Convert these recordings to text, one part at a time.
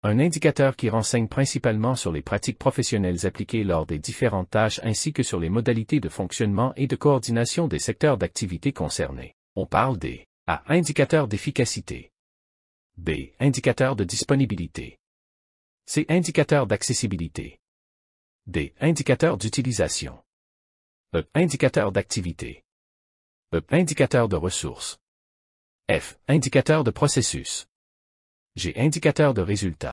Un indicateur qui renseigne principalement sur les pratiques professionnelles appliquées lors des différentes tâches ainsi que sur les modalités de fonctionnement et de coordination des secteurs d'activité concernés. On parle des A. Indicateurs d'efficacité. B. Indicateurs de disponibilité. C. Indicateurs d'accessibilité. D. Indicateurs d'utilisation. E. Indicateurs d'activité. E. Indicateurs de ressources. F. Indicateurs de processus. G. Indicateur de résultats.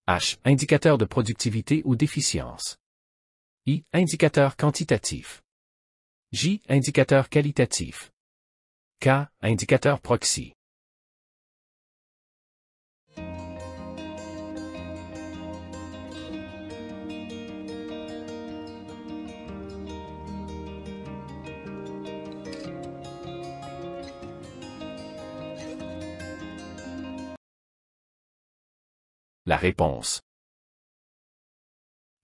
H. Indicateur de productivité ou d'efficience. I. Indicateur quantitatif. J. Indicateur qualitatif. K. Indicateur proxy. La réponse.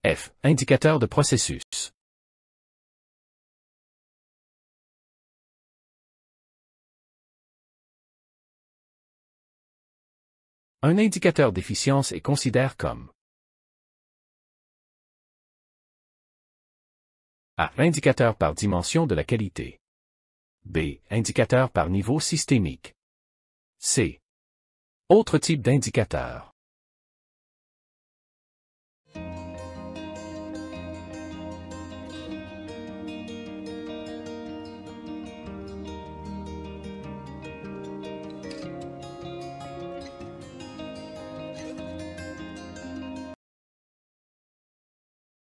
F. Indicateur de processus. Un indicateur d'efficience est considéré comme A. Indicateur par dimension de la qualité. B. Indicateur par niveau systémique. C. Autre type d'indicateur.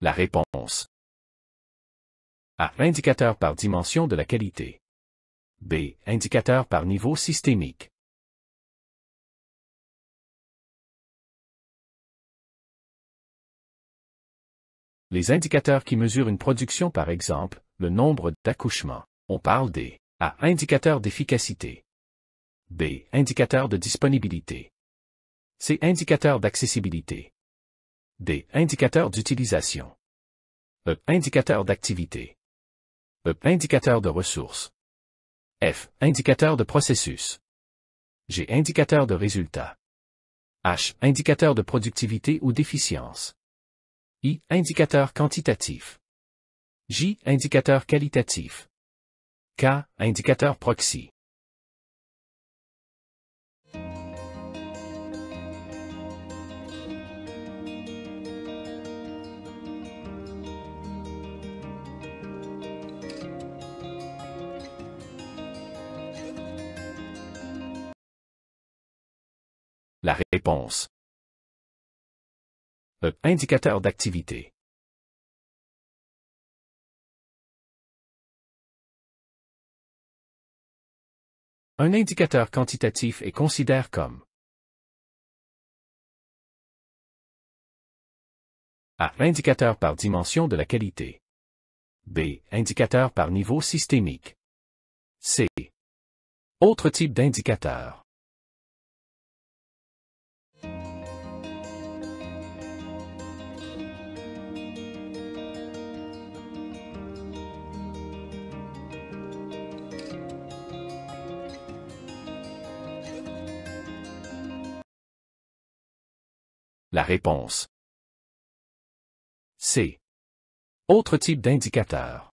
La réponse. A. Indicateur par dimension de la qualité. B. Indicateur par niveau systémique. Les indicateurs qui mesurent une production par exemple, le nombre d'accouchements. On parle des A. Indicateurs d'efficacité. B. Indicateur de disponibilité. C. Indicateur d'accessibilité. D. Indicateur d'utilisation. E. Indicateur d'activité. E. Indicateur de ressources. F. Indicateur de processus. G. Indicateur de résultats. H. Indicateur de productivité ou d'efficience. I. Indicateur quantitatif. J. Indicateur qualitatif. K. Indicateur proxy. La réponse. E. Indicateur d'activité. Un indicateur quantitatif est considéré comme A. Indicateur par dimension de la qualité. B. Indicateur par niveau systémique. C. Autre type d'indicateur. La réponse. C. Autre type d'indicateur.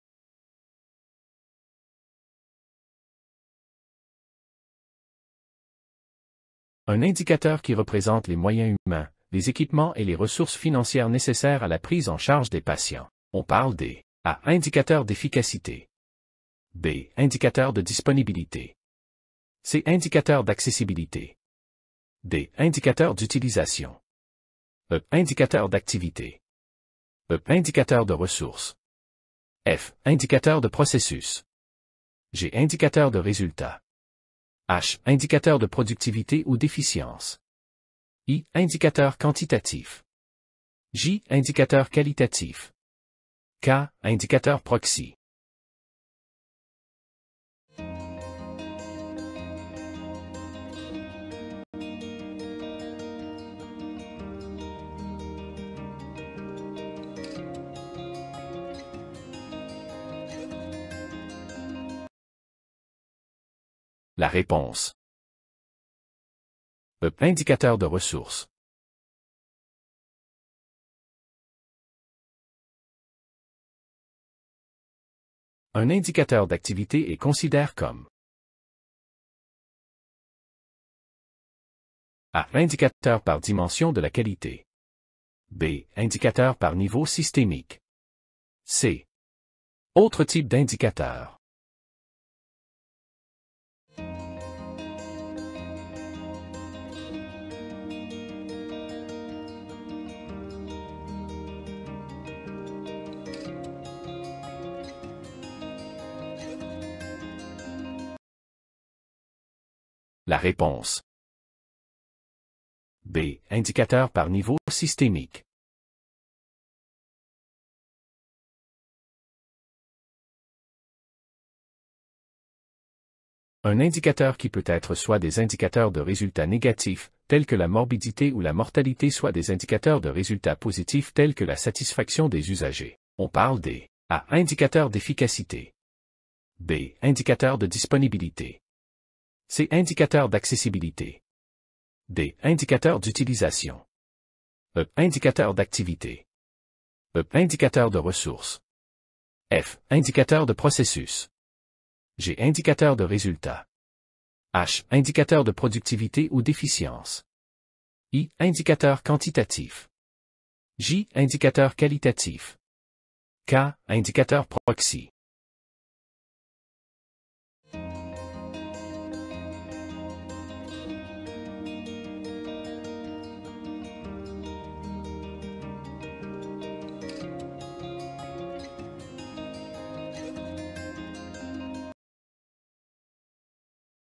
Un indicateur qui représente les moyens humains, les équipements et les ressources financières nécessaires à la prise en charge des patients. On parle des A. Indicateur d'efficacité. B. Indicateur de disponibilité. C. Indicateur d'accessibilité. D. Indicateur d'utilisation. E. Indicateur d'activité. E. Indicateur de ressources. F. Indicateur de processus. G. Indicateur de résultats. H. Indicateur de productivité ou d'efficience. I. Indicateur quantitatif. J. Indicateur qualitatif. K. Indicateur proxy. La réponse. E. Indicateur de ressources. Un indicateur d'activité est considéré comme A. Indicateur par dimension de la qualité. B. Indicateur par niveau systémique. C. Autre type d'indicateur. La réponse. B. Indicateur par niveau systémique. Un indicateur qui peut être soit des indicateurs de résultats négatifs, tels que la morbidité ou la mortalité, soit des indicateurs de résultats positifs tels que la satisfaction des usagers. On parle des A. Indicateurs d'efficacité. B. Indicateurs de disponibilité. C. Indicateurs d'accessibilité. D. Indicateurs d'utilisation. E. Indicateurs d'activité. E. Indicateurs de ressources. F. Indicateurs de processus. G. Indicateur de résultats. H. Indicateur de productivité ou d'efficience. I. Indicateur quantitatif. J. Indicateur qualitatif. K. Indicateur proxy.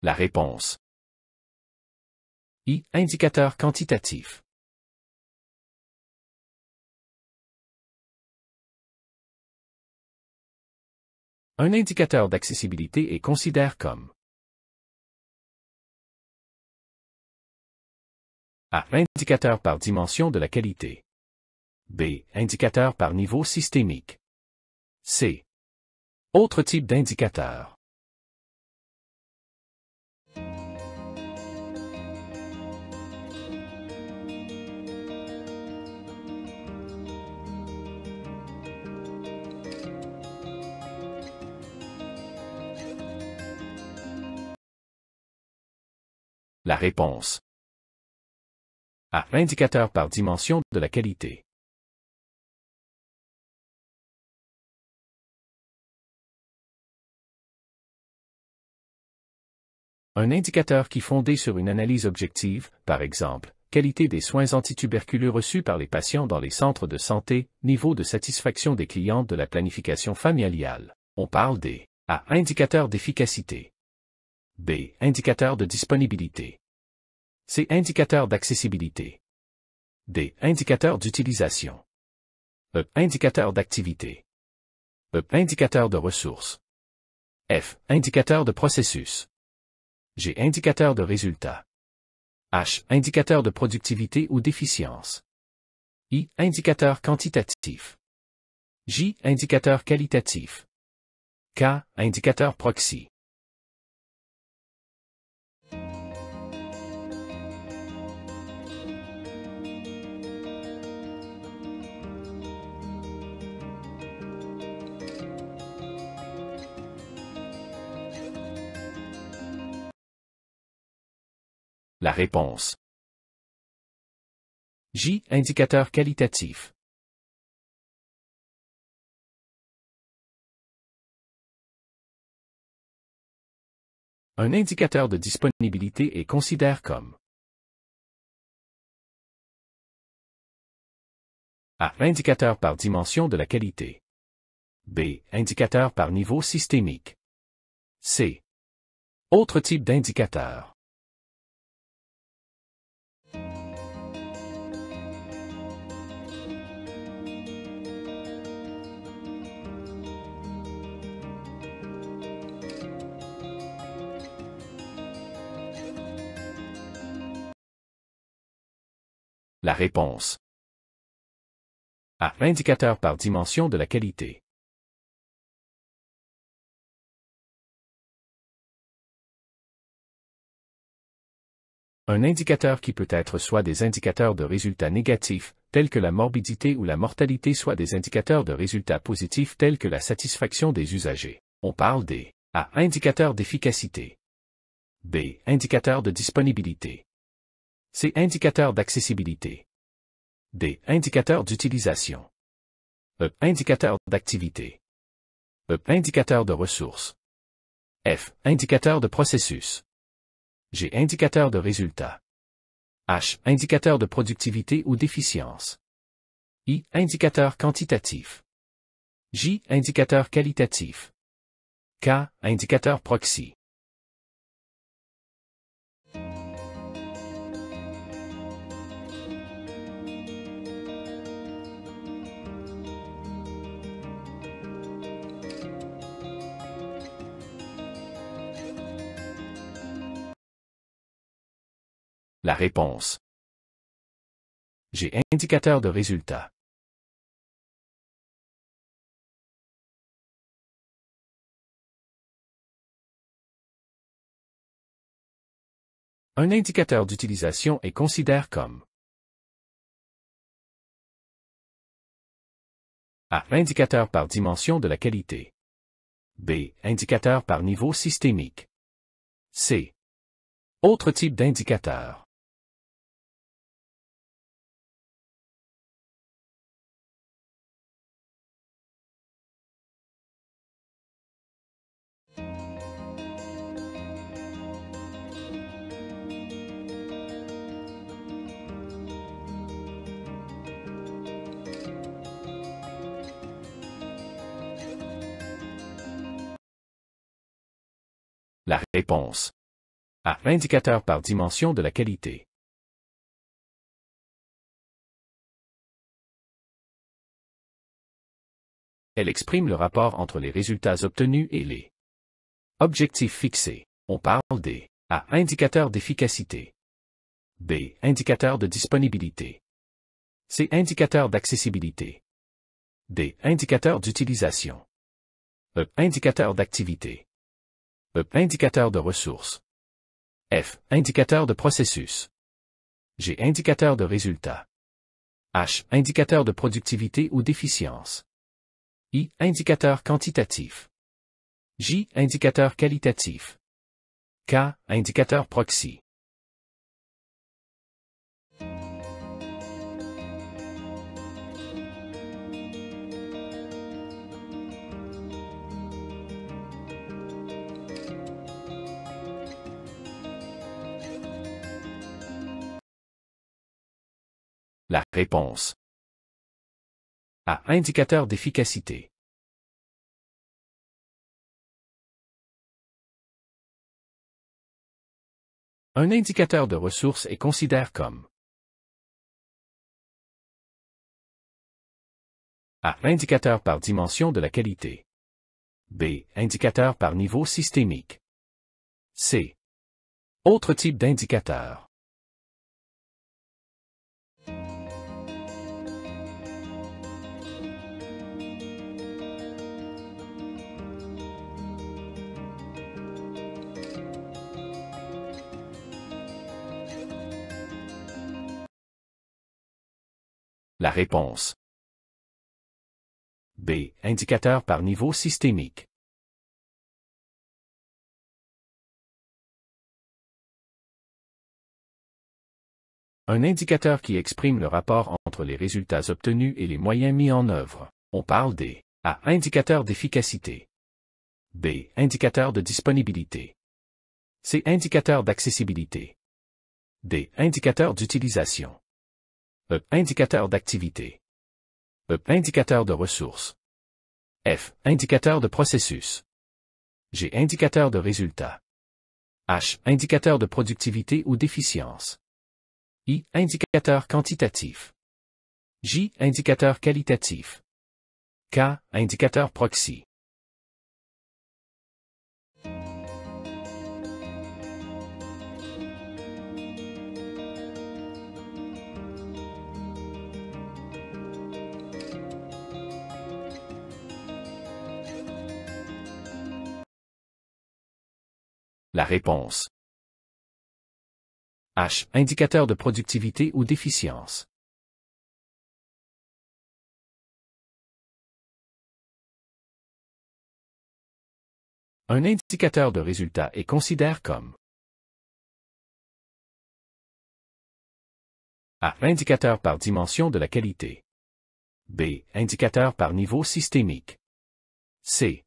La réponse. I. Indicateur quantitatif. Un indicateur d'accessibilité est considéré comme A. Indicateur par dimension de la qualité. B. Indicateur par niveau systémique. C. Autre type d'indicateur. La réponse. A. Indicateur par dimension de la qualité. Un indicateur qui fondé sur une analyse objective, par exemple, qualité des soins antituberculeux reçus par les patients dans les centres de santé, niveau de satisfaction des clients de la planification familiale. On parle des A. Indicateur d'efficacité. B. Indicateur de disponibilité. C. Indicateur d'accessibilité. D. Indicateur d'utilisation. E. Indicateur d'activité. E. Indicateur de ressources. F. Indicateur de processus. G. Indicateur de résultats. H. Indicateur de productivité ou d'efficience. I. Indicateur quantitatif. J. Indicateur qualitatif. K. Indicateur proxy. La réponse. J. Indicateur qualitatif. Un indicateur de disponibilité est considéré comme A. Indicateur par dimension de la qualité. B. Indicateur par niveau systémique. C. Autre type d'indicateur. La réponse. A. Indicateur par dimension de la qualité. Un indicateur qui peut être soit des indicateurs de résultats négatifs, tels que la morbidité ou la mortalité, soit des indicateurs de résultats positifs tels que la satisfaction des usagers. On parle des A. Indicateurs d'efficacité. B. Indicateurs de disponibilité. C. Indicateurs d'accessibilité. D. Indicateurs d'utilisation. E. Indicateurs d'activité. E. Indicateurs de ressources. F. Indicateurs de processus. G. Indicateurs de résultats. H. Indicateur de productivité ou d'efficience. I. Indicateur quantitatif. J. Indicateur qualitatif. K. Indicateur proxy. La réponse. G. Indicateur de résultat. Un indicateur d'utilisation est considéré comme A. Indicateur par dimension de la qualité. B. Indicateur par niveau systémique. C. Autre type d'indicateur. La réponse. A. Indicateur par dimension de la qualité. Elle exprime le rapport entre les résultats obtenus et les objectifs fixés. On parle des A. Indicateurs d'efficacité. B. Indicateur de disponibilité. C. Indicateur d'accessibilité. D. Indicateur d'utilisation. E. Indicateur d'activité. E. Indicateur de ressources. F. Indicateur de processus. G. Indicateur de résultats. H. Indicateur de productivité ou d'efficience. I. Indicateur quantitatif. J. Indicateur qualitatif. K. Indicateur proxy. La réponse. A. Indicateur d'efficacité. Un indicateur de ressources est considéré comme A. Indicateur par dimension de la qualité. B. Indicateur par niveau systémique. C. Autre type d'indicateur. La réponse. B. Indicateur par niveau systémique. Un indicateur qui exprime le rapport entre les résultats obtenus et les moyens mis en œuvre. On parle des A. Indicateur d'efficacité. B. Indicateur de disponibilité. C. Indicateur d'accessibilité. D. Indicateur d'utilisation. E. Indicateur d'activité. E. Indicateur de ressources. F. Indicateur de processus. G. Indicateur de résultats. H. Indicateur de productivité ou d'efficience. I. Indicateur quantitatif. J. Indicateur qualitatif. K. Indicateur proxy. La réponse. H. Indicateur de productivité ou d'efficience. Un indicateur de résultat est considéré comme A. Indicateur par dimension de la qualité. B. Indicateur par niveau systémique. C.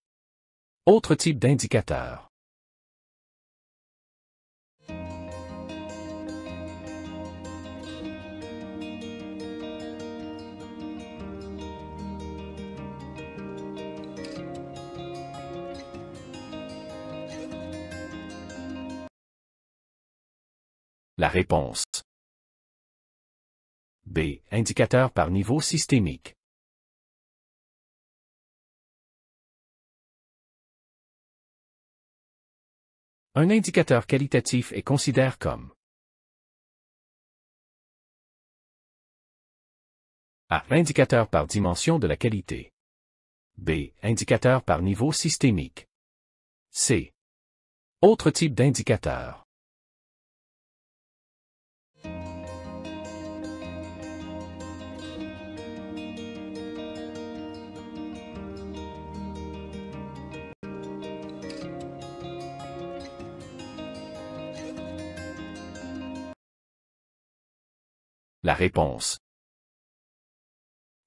Autre type d'indicateur. La réponse. B. Indicateur par niveau systémique. Un indicateur qualitatif est considéré comme A. Indicateur par dimension de la qualité. B. Indicateur par niveau systémique. C. Autre type d'indicateur. La réponse.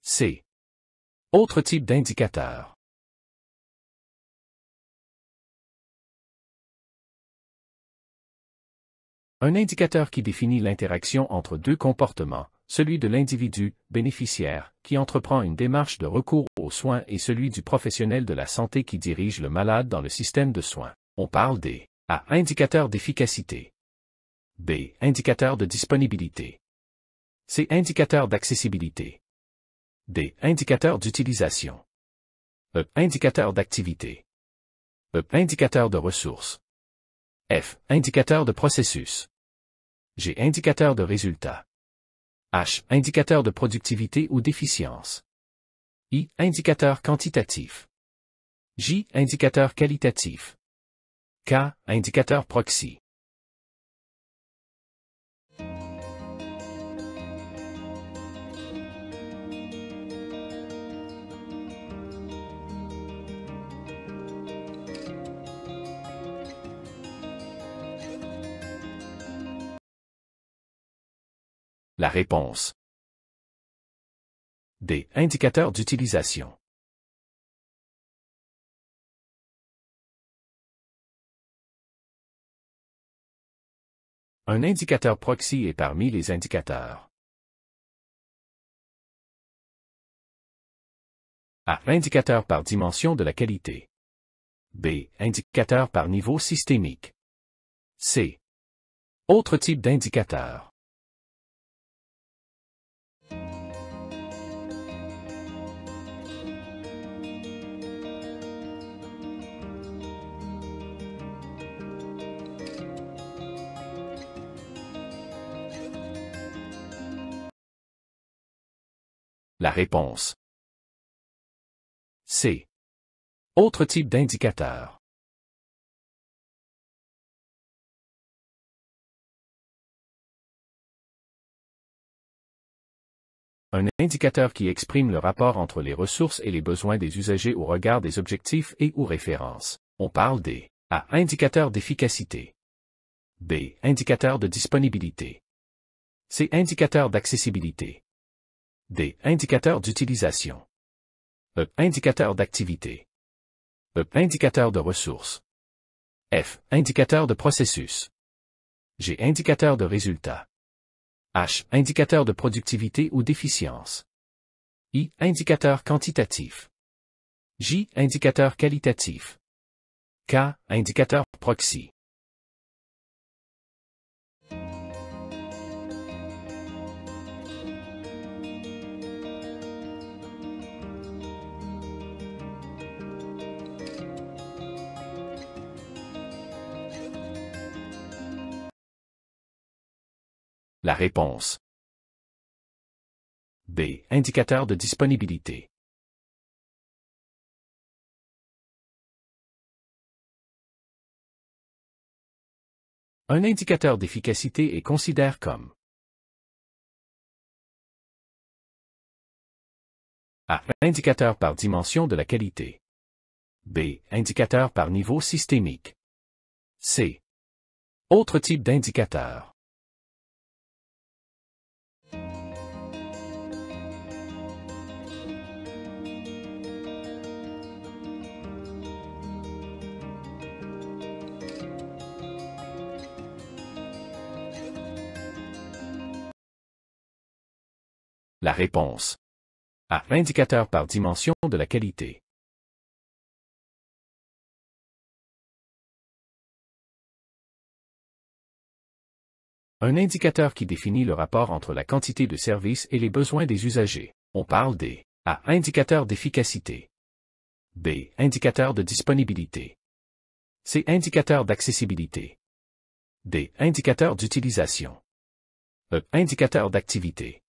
C. Autre type d'indicateur. Un indicateur qui définit l'interaction entre deux comportements, celui de l'individu, bénéficiaire, qui entreprend une démarche de recours aux soins et celui du professionnel de la santé qui dirige le malade dans le système de soins. On parle des A. Indicateur d'efficacité. B. Indicateur de disponibilité. C. Indicateur d'accessibilité. D. Indicateur d'utilisation. E. Indicateur d'activité. E. Indicateur de ressources. F. Indicateur de processus. G. Indicateur de résultat. H. Indicateur de productivité ou d'efficience. I. Indicateur quantitatif. J. Indicateur qualitatif. K. Indicateur proxy. La réponse. D. Indicateur d'utilisation. Un indicateur proxy est parmi les indicateurs. A. Indicateur par dimension de la qualité. B. Indicateur par niveau systémique. C. Autre type d'indicateur. La réponse. C. Autre type d'indicateur. Un indicateur qui exprime le rapport entre les ressources et les besoins des usagers au regard des objectifs et ou références. On parle des A. Indicateur d'efficacité. B. Indicateur de disponibilité. C. Indicateur d'accessibilité. D. Indicateur d'utilisation. E. Indicateur d'activité. E. Indicateur de ressources. F. Indicateur de processus. G. Indicateur de résultat. H. Indicateur de productivité ou d'efficience. I. Indicateur quantitatif. J. Indicateur qualitatif. K. Indicateur proxy. La réponse. B. Indicateur de disponibilité. Un indicateur d'efficacité est considéré comme A. Indicateur par dimension de la qualité. B. Indicateur par niveau systémique. C. Autre type d'indicateur. La réponse. A. Indicateur par dimension de la qualité. Un indicateur qui définit le rapport entre la quantité de service et les besoins des usagers. On parle des A. Indicateur d'efficacité. B. Indicateur de disponibilité. C. Indicateur d'accessibilité. D. Indicateur d'utilisation. E. Indicateur d'activité.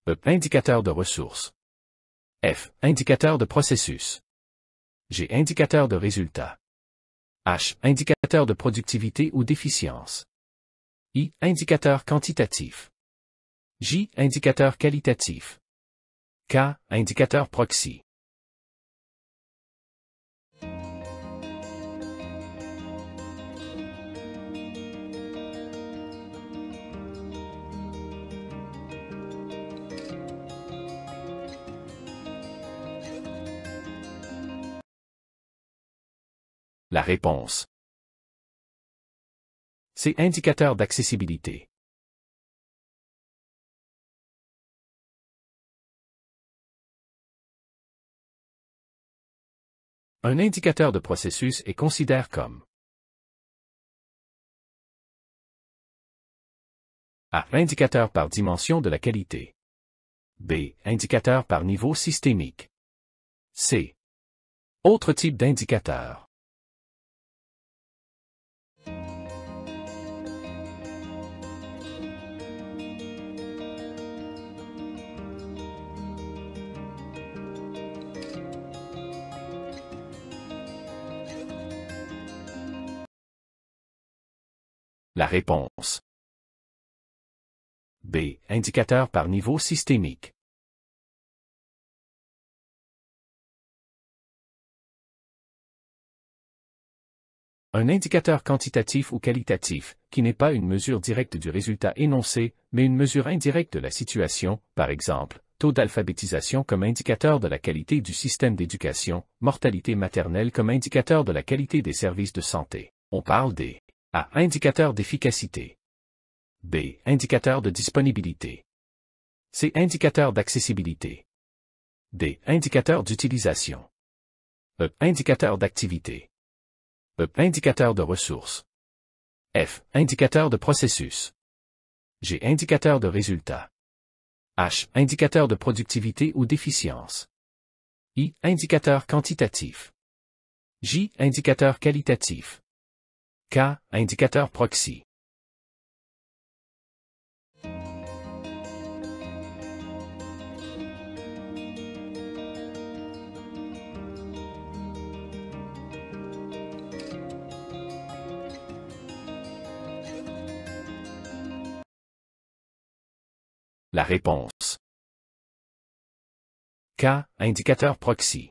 E. Indicateur de ressources. F. Indicateur de processus. G. Indicateur de résultat. H. Indicateur de productivité ou d'efficience. I. Indicateur quantitatif. J. Indicateur qualitatif. K. Indicateur proxy. La réponse. C'est indicateur d'accessibilité. Un indicateur de processus est considéré comme A. Indicateur par dimension de la qualité. B. Indicateur par niveau systémique. C. Autre type d'indicateur. La réponse. B. Indicateur par niveau systémique. Un indicateur quantitatif ou qualitatif, qui n'est pas une mesure directe du résultat énoncé, mais une mesure indirecte de la situation, par exemple, taux d'alphabétisation comme indicateur de la qualité du système d'éducation, mortalité maternelle comme indicateur de la qualité des services de santé. On parle des A. Indicateur d'efficacité. B. Indicateur de disponibilité. C. Indicateur d'accessibilité. D. Indicateur d'utilisation. E. Indicateur d'activité. E. Indicateur de ressources. F. Indicateur de processus. G. Indicateur de résultat. H. Indicateur de productivité ou d'efficience. I. Indicateur quantitatif. J. Indicateur qualitatif. K. Indicateur proxy. La réponse. K. Indicateur proxy.